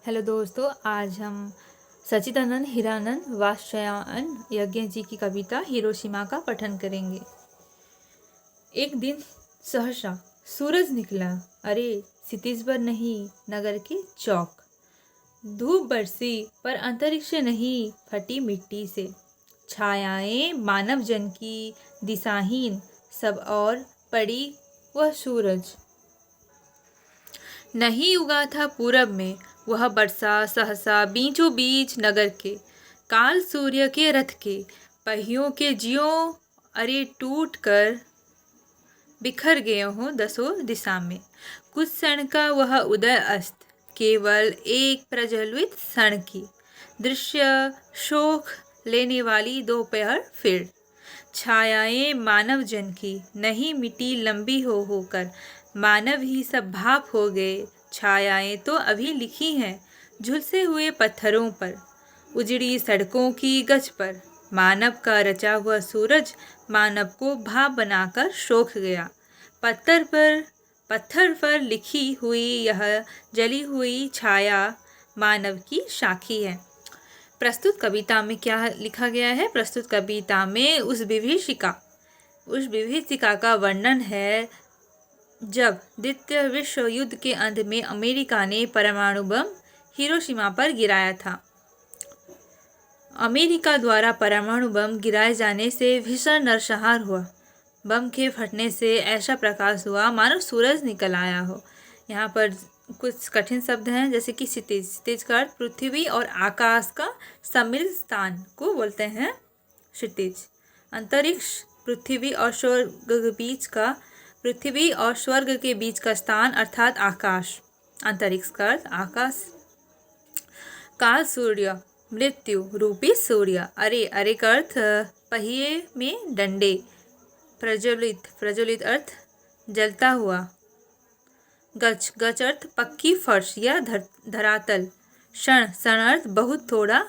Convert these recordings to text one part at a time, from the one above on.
Hello दोस्तों, आज हम सच्चिदानंद हीरानंद वात्स्यायन यज्ञ जी की कविता हिरोशिमा का पठन करेंगे। एक दिन सहसा सूरज निकला, अरे क्षितिज पर नहीं नगर के चौक। धूप बरसी पर अंतरिक्ष नहीं फटी मिट्टी से। छायाएं मानव जन की दिशाहीन, सब और पड़ी वह सूरज। नहीं उगा था पूरब में वह बरसा सहसा बीचों बीच नगर के। काल सूर्य के रथ के पहियों के ज्यों अरे टूट कर बिखर गए हों दसों दिशा में। कुछ क्षण का वह उदय अस्त, केवल एक प्रज्वलित क्षण की दृश्य शोक लेने वाली दोपहर फिर। छायाएं मानव जन की नहीं मिटी लंबी हो होकर, मानव ही सब भाप हो गए। छायाएं तो अभी लिखी हैं झुलसे हुए पत्थरों पर, उजड़ी सड़कों की गज पर। मानव का रचा हुआ सूरज मानव को भाप बनाकर सोख गया। पत्थर पर लिखी हुई यह जली हुई छाया मानव की साखी है। प्रस्तुत कविता में क्या लिखा गया है? प्रस्तुत कविता में उस विभीषिका का वर्णन है जब द्वितीय विश्व युद्ध के अंत में अमेरिका ने परमाणु बम हिरोशिमा पर गिराया था। अमेरिका द्वारा परमाणु बम गिराए जाने से भीषण नरसंहार हुआ। बम के फटने से ऐसा प्रकाश हुआ मानो सूरज निकल आया हो। यहाँ पर कुछ कठिन शब्द हैं, जैसे कि क्षितिज। क्षितिज का अर्थ पृथ्वी और आकाश का सम्मिलित स्थान को बोलते हैं क्षितिज। अंतरिक्ष पृथ्वी और स्वर्ग के बीच का स्थान अर्थात आकाश। अंतरिक्ष का अर्थ आकाश। काल सूर्य मृत्यु रूपी सूर्य। अरे का अर्थ पहिए में डंडे। प्रज्वलित अर्थ जलता हुआ। गच अर्थ पक्की फर्श या धरातल। क्षण अर्थ बहुत थोड़ा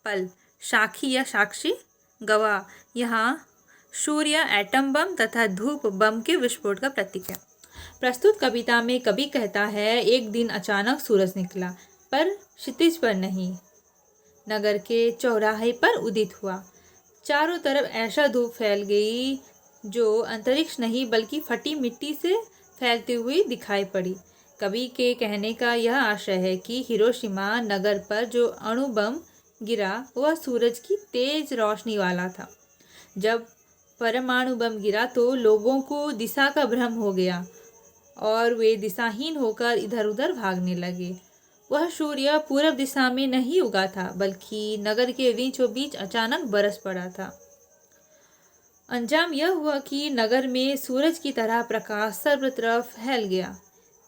पल। साक्षी या साक्षी गवाह। यहाँ सूर्य एटम बम तथा धूप बम के विस्फोट का प्रतीक है। प्रस्तुत कविता में कवि कहता है, एक दिन अचानक सूरज निकला, पर क्षितिज पर नहीं, नगर के चौराहे पर उदित हुआ। चारों तरफ ऐसा धूप फैल गई जो अंतरिक्ष नहीं बल्कि फटी मिट्टी से फैलती हुई दिखाई पड़ी। कवि के कहने का यह आशय है कि हिरोशिमा नगर पर जो अणु बम गिरा वह सूरज की तेज रोशनी वाला था। जब परमाणु बम गिरा तो लोगों को दिशा का भ्रम हो गया और वे दिशाहीन होकर इधर उधर भागने लगे। वह सूर्य पूर्व दिशा में नहीं उगा था बल्कि नगर के बीचों बीच अचानक बरस पड़ा था। अंजाम यह हुआ कि नगर में सूरज की तरह प्रकाश सर्व तरफ फैल गया।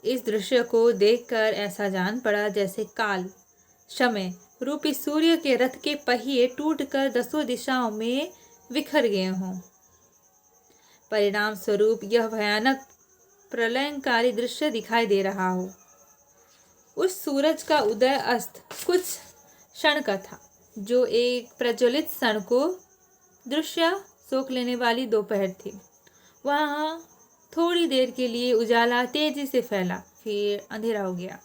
इस दृश्य को देखकर ऐसा जान पड़ा जैसे काल समय रूपी सूर्य के रथ के पहिए टूटकर दसों दिशाओं में बिखर गए हों। परिणाम स्वरूप यह भयानक प्रलयंकारी दृश्य दिखाई दे रहा हो। उस सूरज का उदय अस्त कुछ क्षण का था, जो एक प्रज्वलित क्षण को दृश्य सोख लेने वाली दोपहर थी। वहाँ थोड़ी देर के लिए उजाला तेजी से फैला, फिर अंधेरा हो गया।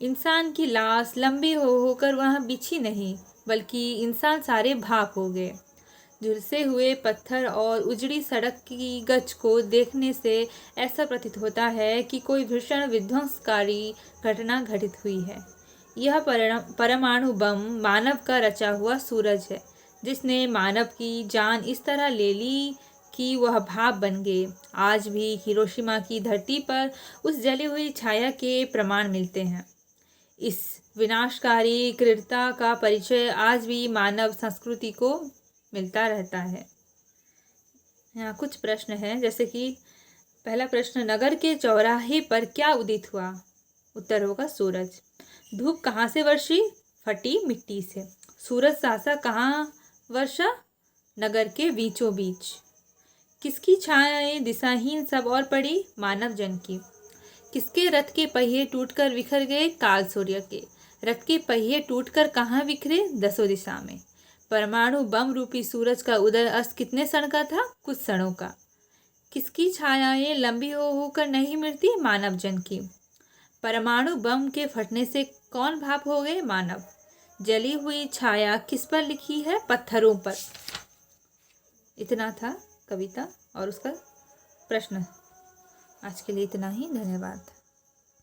इंसान की लाश लंबी होकर वहाँ बिछी नहीं, बल्कि इंसान सारे भाप हो गए। झुलसे हुए पत्थर और उजड़ी सड़क की गच को देखने से ऐसा प्रतीत होता है कि कोई भीषण विध्वंसकारी घटना घटित हुई है। यह परमाणु बम मानव का रचा हुआ सूरज है, जिसने मानव की जान इस तरह ले ली कि वह भाप बन गए। आज भी हिरोशिमा की धरती पर उस जली हुई छाया के प्रमाण मिलते हैं। इस विनाशकारी क्रूरता का परिचय आज भी मानव संस्कृति को मिलता रहता है। यहाँ कुछ प्रश्न हैं, जैसे कि पहला प्रश्न, नगर के चौराहे पर क्या उदित हुआ? उत्तर होगा सूरज। धूप कहाँ से वर्षी? फटी मिट्टी से। सूरज सासा कहाँ वर्षा? नगर के बीचों बीच। किसकी छायाएं दिशाहीन सब और पड़ी? मानव जन की। किसके रथ के पहिए टूटकर बिखर गए? काल सूर्य के। रथ के पहिए टूटकर कहाँ बिखरे? दसों दिशा में। परमाणु बम रूपी सूरज का उदय अस्त कितने क्षण का था? कुछ क्षणों का। किसकी छायाएं लंबी होकर नहीं मिटती? मानव जन की। परमाणु बम के फटने से कौन भाप हो गए? मानव। जली हुई छाया किस पर लिखी है? पत्थरों पर। इतना था कविता और उसका प्रश्न। आज के लिए इतना ही। धन्यवाद।